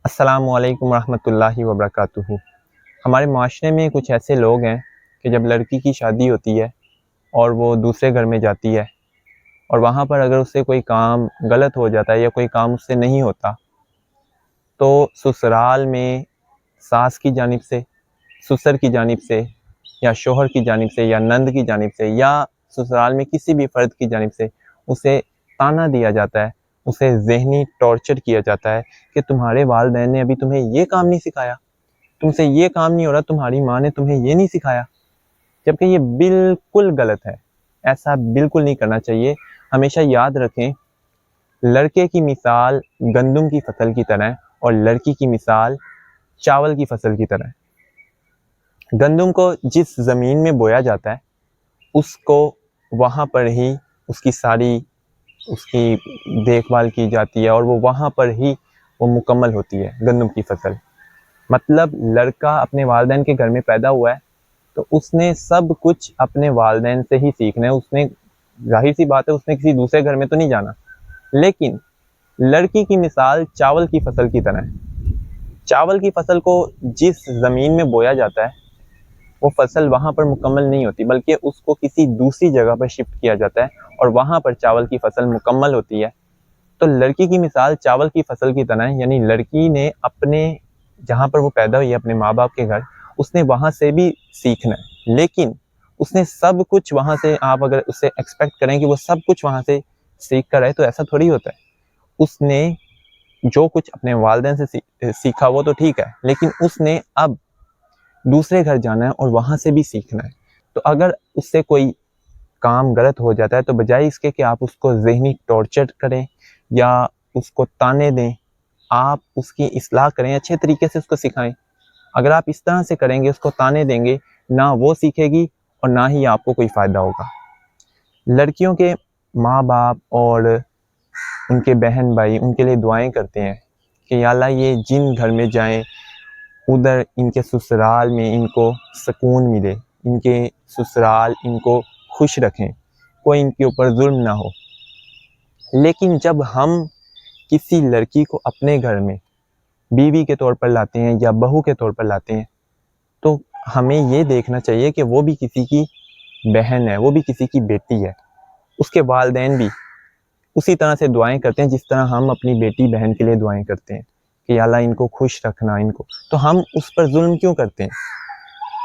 السلام علیکم ورحمۃ اللہ وبرکاتہ۔ ہمارے معاشرے میں کچھ ایسے لوگ ہیں کہ جب لڑکی کی شادی ہوتی ہے اور وہ دوسرے گھر میں جاتی ہے اور وہاں پر اگر اس سے کوئی کام غلط ہو جاتا ہے یا کوئی کام اس سے نہیں ہوتا تو سسرال میں ساس کی جانب سے، سسر کی جانب سے یا شوہر کی جانب سے یا نند کی جانب سے یا سسرال میں کسی بھی فرد کی جانب سے اسے طعنہ دیا جاتا ہے، اسے ذہنی ٹارچر کیا جاتا ہے کہ تمہارے والدین نے ابھی تمہیں یہ کام نہیں سکھایا، تم سے یہ کام نہیں ہو رہا، تمہاری ماں نے تمہیں یہ نہیں سکھایا، جبکہ یہ بالکل غلط ہے۔ ایسا بالکل نہیں کرنا چاہیے۔ ہمیشہ یاد رکھیں، لڑکے کی مثال گندم کی فصل کی طرح ہے اور لڑکی کی مثال چاول کی فصل کی طرح ہے۔ گندم کو جس زمین میں بویا جاتا ہے اس کو وہاں پر ہی اس کی دیکھ بھال کی جاتی ہے اور وہ وہاں پر ہی وہ مکمل ہوتی ہے گندم کی فصل۔ مطلب لڑکا اپنے والدین کے گھر میں پیدا ہوا ہے تو اس نے سب کچھ اپنے والدین سے ہی سیکھنا ہے۔ اس نے ظاہر سی بات ہے اس نے کسی دوسرے گھر میں تو نہیں جانا، لیکن لڑکی کی مثال چاول کی فصل کی طرح ہے۔ چاول کی فصل کو جس زمین میں بویا جاتا ہے وہ فصل وہاں پر مکمل نہیں ہوتی، بلکہ اس کو کسی دوسری جگہ پر شفٹ کیا جاتا ہے اور وہاں پر چاول کی فصل مکمل ہوتی ہے۔ تو لڑکی کی مثال چاول کی فصل کی طرح ہے، یعنی لڑکی نے اپنے جہاں پر وہ پیدا ہوئی ہے اپنے ماں باپ کے گھر، اس نے وہاں سے بھی سیکھنا ہے، لیکن اس نے سب کچھ وہاں سے، آپ اگر اس سے ایکسپیکٹ کریں کہ وہ سب کچھ وہاں سے سیکھ کر آئے تو ایسا تھوڑی ہوتا ہے۔ اس نے جو کچھ اپنے والدین سے سیکھا وہ تو ٹھیک ہے، لیکن اس نے اب دوسرے گھر جانا ہے اور وہاں سے بھی سیکھنا ہے۔ تو اگر اس سے کوئی کام غلط ہو جاتا ہے تو بجائے اس کے کہ آپ اس کو ذہنی ٹارچر کریں یا اس کو طعنے دیں، آپ اس کی اصلاح کریں، اچھے طریقے سے اس کو سکھائیں۔ اگر آپ اس طرح سے کریں گے، اس کو طعنے دیں گے، نہ وہ سیکھے گی اور نہ ہی آپ کو کوئی فائدہ ہوگا۔ لڑکیوں کے ماں باپ اور ان کے بہن بھائی ان کے لیے دعائیں کرتے ہیں کہ یا اللہ یہ جن گھر میں جائیں ادھر ان کے سسرال میں ان کو سکون ملے، ان کے سسرال ان کو خوش رکھیں، کوئی ان کے اوپر ظلم نہ ہو۔ لیکن جب ہم کسی لڑکی کو اپنے گھر میں بیوی کے طور پر لاتے ہیں یا بہو کے طور پر لاتے ہیں تو ہمیں یہ دیکھنا چاہیے کہ وہ بھی کسی کی بہن ہے، وہ بھی کسی کی بیٹی ہے۔ اس کے والدین بھی اسی طرح سے دعائیں کرتے ہیں جس طرح ہم اپنی بیٹی بہن کے لیے دعائیں کرتے ہیں کہ یا اللہ ان کو خوش رکھنا، ان کو۔ تو ہم اس پر ظلم کیوں کرتے ہیں؟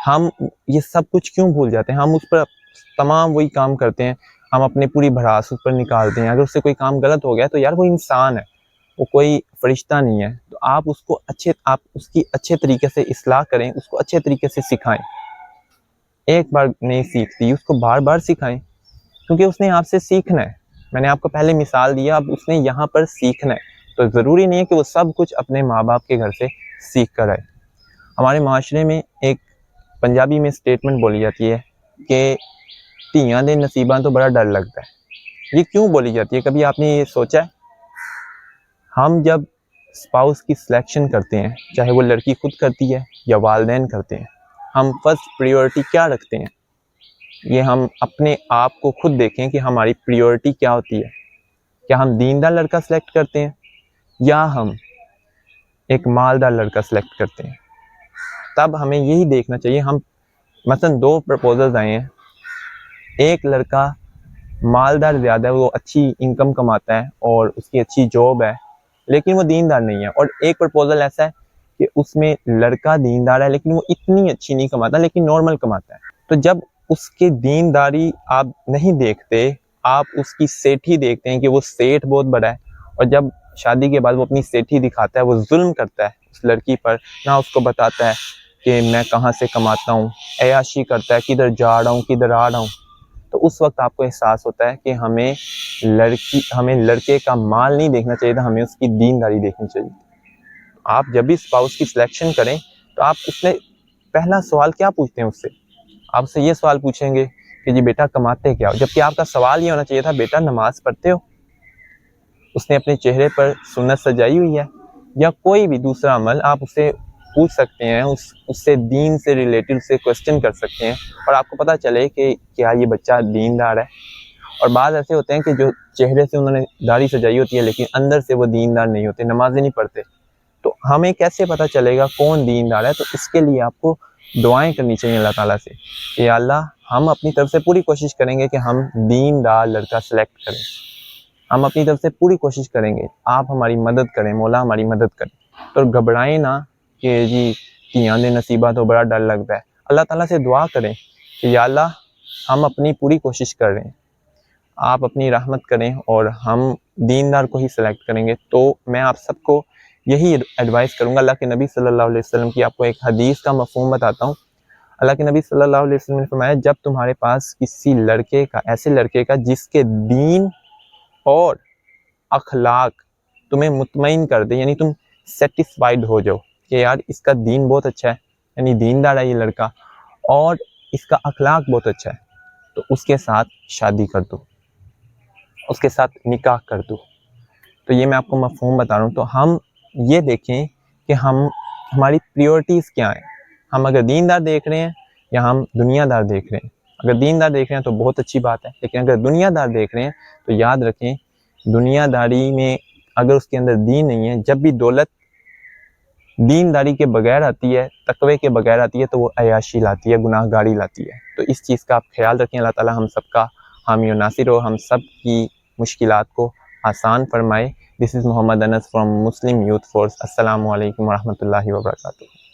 ہم یہ سب کچھ کیوں بھول جاتے ہیں؟ ہم اس پر تمام وہی کام کرتے ہیں، ہم اپنے پوری بھڑاس اس پر نکالتے ہیں۔ اگر اس سے کوئی کام غلط ہو گیا تو یار وہ انسان ہے، وہ کوئی فرشتہ نہیں ہے۔ تو آپ اس کی اچھے طریقے سے اصلاح کریں، اس کو اچھے طریقے سے سکھائیں۔ ایک بار نہیں سیکھتی اس کو بار بار سکھائیں، کیونکہ اس نے آپ سے سیکھنا ہے۔ میں نے آپ کو پہلے مثال دیا، اب اس نے یہاں پر سیکھنا ہے، تو ضروری نہیں ہے کہ وہ سب کچھ اپنے ماں باپ کے گھر سے سیکھ کر آئے۔ ہمارے معاشرے میں ایک پنجابی میں اسٹیٹمنٹ بولی جاتی ہے کہ تیاں دے نصیباں تو بڑا ڈر لگتا ہے۔ یہ کیوں بولی جاتی ہے؟ کبھی آپ نے یہ سوچا ہے؟ ہم جب اسپاؤس کی سلیکشن کرتے ہیں، چاہے وہ لڑکی خود کرتی ہے یا والدین کرتے ہیں، ہم فرسٹ پریورٹی کیا رکھتے ہیں؟ یہ ہم اپنے آپ کو خود دیکھیں کہ ہماری پریورٹی کیا ہوتی ہے۔ کیا ہم دیندار لڑکا سلیکٹ کرتے ہیں یا ہم ایک مالدار لڑکا سلیکٹ کرتے ہیں؟ تب ہمیں یہی دیکھنا چاہیے۔ ہم مثلا 2 پرپوزلز آئے ہیں، ایک لڑکا مالدار زیادہ ہے، وہ اچھی انکم کماتا ہے اور اس کی اچھی جاب ہے لیکن وہ دیندار نہیں ہے، اور ایک پرپوزل ایسا ہے کہ اس میں لڑکا دیندار ہے لیکن وہ اتنی اچھی نہیں کماتا لیکن نارمل کماتا ہے۔ تو جب اس کے دینداری آپ نہیں دیکھتے، آپ اس کی سیٹھی دیکھتے ہیں کہ وہ سیٹھ بہت بڑا ہے، اور جب شادی کے بعد وہ اپنی سیٹھی دکھاتا ہے، وہ ظلم کرتا ہے اس لڑکی پر، نہ اس کو بتاتا ہے کہ میں کہاں سے کماتا ہوں، عیاشی کرتا ہے، کدھر جا رہا ہوں کدھر آ رہا ہوں، تو اس وقت آپ کو احساس ہوتا ہے کہ ہمیں لڑکے کا مال نہیں دیکھنا چاہیے تھا، ہمیں اس کی دینداری دیکھنی چاہیے۔ آپ جب بھی اسپاؤس کی سلیکشن کریں تو آپ اس میں پہلا سوال کیا پوچھتے ہیں اس سے؟ آپ سے یہ سوال پوچھیں گے کہ جی بیٹا کماتے کیا ہو، جبکہ آپ کا سوال یہ ہونا چاہیے تھا بیٹا نماز پڑھتے ہو؟ اس نے اپنے چہرے پر سنت سجائی ہوئی ہے؟ یا کوئی بھی دوسرا عمل آپ اسے پوچھ سکتے ہیں، اس سے دین سے ریلیٹڈ سے کوسچن کر سکتے ہیں اور آپ کو پتہ چلے کہ کیا یہ بچہ دیندار ہے۔ اور بعض ایسے ہوتے ہیں کہ جو چہرے سے انہوں نے داڑھی سجائی ہوتی ہے لیکن اندر سے وہ دیندار نہیں ہوتے، نمازیں نہیں پڑھتے، تو تو ہمیں کیسے پتہ چلے گا کون دیندار ہے؟ تو اس کے لیے آپ کو دعائیں کرنی چاہیے اللہ تعالیٰ سے کہ یا اللہ ہم اپنی طرف سے پوری کوشش کریں گے کہ ہم دیندار لڑکا سلیکٹ کریں، ہم اپنی طرف سے پوری کوشش کریں گے، آپ ہماری مدد کریں، مولا ہماری مدد کریں۔ تو گھبرائیں نہ کہ جی تیاں دے نصیبہ تو بڑا ڈر لگتا ہے، اللہ تعالیٰ سے دعا کریں کہ یا اللہ ہم اپنی پوری کوشش کر رہے ہیں، آپ اپنی رحمت کریں اور ہم دیندار کو ہی سلیکٹ کریں گے۔ تو میں آپ سب کو یہی ایڈوائز کروں گا۔ اللہ کے نبی صلی اللہ علیہ وسلم کی آپ کو ایک حدیث کا مفہوم بتاتا ہوں۔ اللہ کے نبی صلی اللہ علیہ وسلم نے فرمایا جب تمہارے پاس کسی لڑکے کا، ایسے لڑکے کا جس کے دین اور اخلاق تمہیں مطمئن کر دے، یعنی تم سیٹسفائیڈ ہو جاؤ کہ یار اس کا دین بہت اچھا ہے، یعنی دیندار ہے یہ لڑکا، اور اس کا اخلاق بہت اچھا ہے، تو اس کے ساتھ شادی کر دو، اس کے ساتھ نکاح کر دو۔ تو یہ میں آپ کو مفہوم بتا رہا ہوں۔ تو ہم یہ دیکھیں کہ ہماری پریورٹیز کیا ہیں، ہم اگر دیندار دیکھ رہے ہیں یا ہم دنیا دار دیکھ رہے ہیں۔ اگر دیندار دیکھ رہے ہیں تو بہت اچھی بات ہے، لیکن اگر دنیا دار دیکھ رہے ہیں تو یاد رکھیں دنیا داری میں اگر اس کے اندر دین نہیں ہے، جب بھی دولت دینداری کے بغیر آتی ہے، تقوی کے بغیر آتی ہے، تو وہ عیاشی لاتی ہے، گناہ گاری لاتی ہے۔ تو اس چیز کا آپ خیال رکھیں۔ اللہ تعالیٰ ہم سب کا حامی و ناصر ہو، ہم سب کی مشکلات کو آسان فرمائے۔ دس از محمد انس فرام مسلم یوتھ فورس۔ السلام علیکم ورحمۃ اللہ وبرکاتہ۔